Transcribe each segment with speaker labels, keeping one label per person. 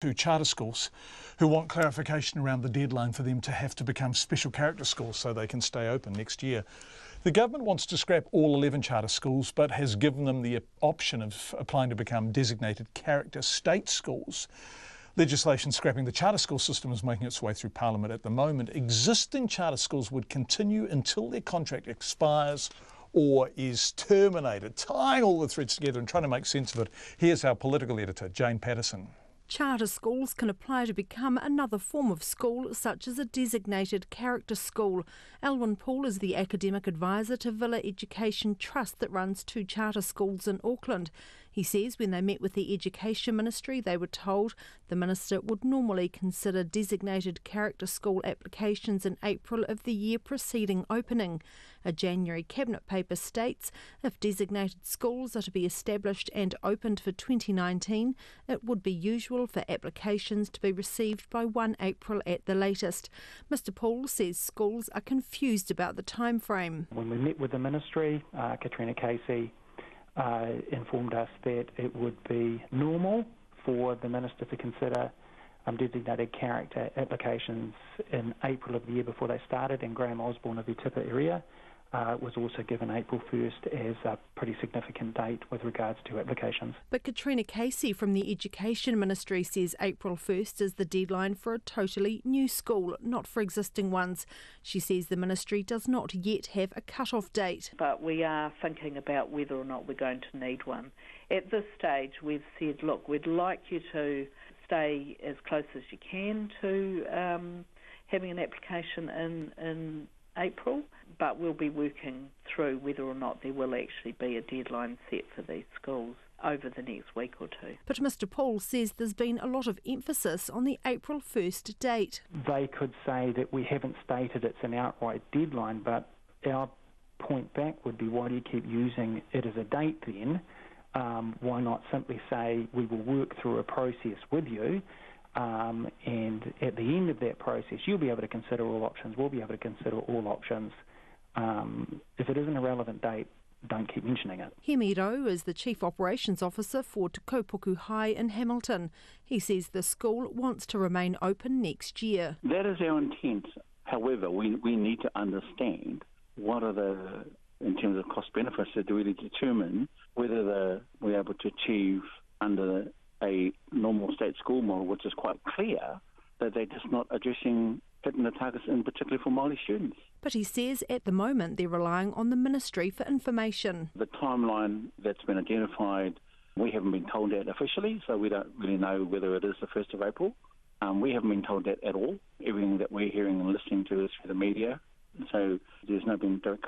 Speaker 1: to charter schools who want clarification around the deadline for them to have to become special character schools so they can stay open next year. The government wants to scrap all 11 charter schools but has given them the option of applying to become designated character state schools. Legislation scrapping the charter school system is making its way through Parliament at the moment. Existing charter schools would continue until their contract expires or is terminated. Tying all the threads together and trying to make sense of it, here's our political editor, Jane Patterson.
Speaker 2: Charter schools can apply to become another form of school, such as a designated character school. Elwyn Poole is the academic advisor to Villa Education Trust that runs 2 charter schools in Auckland. He says when they met with the Education Ministry, they were told the Minister would normally consider designated character school applications in April of the year preceding opening. A January Cabinet paper states if designated schools are to be established and opened for 2019, it would be usual for applications to be received by 1 April at the latest. Mr Poole says schools are confused about the time frame.
Speaker 3: When we met with the Ministry, Katrina Casey informed us that it would be normal for the Minister to consider designated character applications in April of the year before they started, and Graham Osborne of the Tipper area was also given April 1st as a pretty significant date with regards to applications.
Speaker 2: But Katrina Casey from the Education Ministry says April 1st is the deadline for a totally new school, not for existing ones. She says the Ministry does not yet have a cut-off date.
Speaker 4: But we are thinking about whether or not we're going to need one. At this stage, we've said, look, we'd like you to stay as close as you can to having an application in April, but we'll be working through whether or not there will actually be a deadline set for these schools over the next week or two.
Speaker 2: But Mr Poole says there's been a lot of emphasis on the April 1st date.
Speaker 3: They could say that we haven't stated it's an outright deadline, but our point back would be, why do you keep using it as a date then? Why not simply say we will work through a process with you, and at the end of that process you'll be able to consider all options, we'll be able to consider all options. If it isn't a relevant date, don't keep mentioning it.
Speaker 2: Hemido is the Chief Operations Officer for Te Kaupoku High in Hamilton. He says the school wants to remain open next year.
Speaker 5: That is our intent. However, we need to understand what are the, in terms of cost benefits, to really determine whether we're able to achieve under a normal state school model, which is quite clear that they're just not hitting the targets, in particular for Māori students.
Speaker 2: But he says at the moment they're relying on the Ministry for information.
Speaker 5: The timeline that's been identified, we haven't been told that officially, so we don't really know whether it is the 1st of April. We haven't been told that at all. Everything that we're hearing and listening to is through the media, so there's no been direct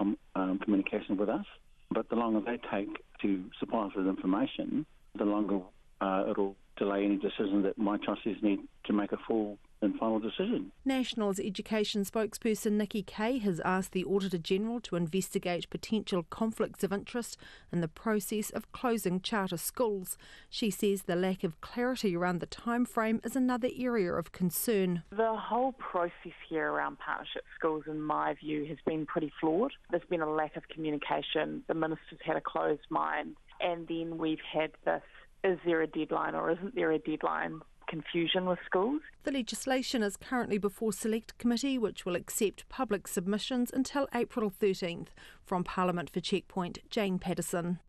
Speaker 5: communication with us. But the longer they take to supply us with information, the longer it'll delay any decision that my trustees need to make a full and final decision.
Speaker 2: National's education spokesperson Nikki Kay has asked the Auditor-General to investigate potential conflicts of interest in the process of closing charter schools. She says the lack of clarity around the time frame is another area of concern.
Speaker 6: The whole process here around partnership schools, in my view, has been pretty flawed. There's been a lack of communication. The minister's had a closed mind, and then we've had this, is there a deadline or isn't there a deadline, confusion with schools.
Speaker 2: The legislation is currently before Select Committee, which will accept public submissions until April 13th. From Parliament for Checkpoint, Jane Patterson.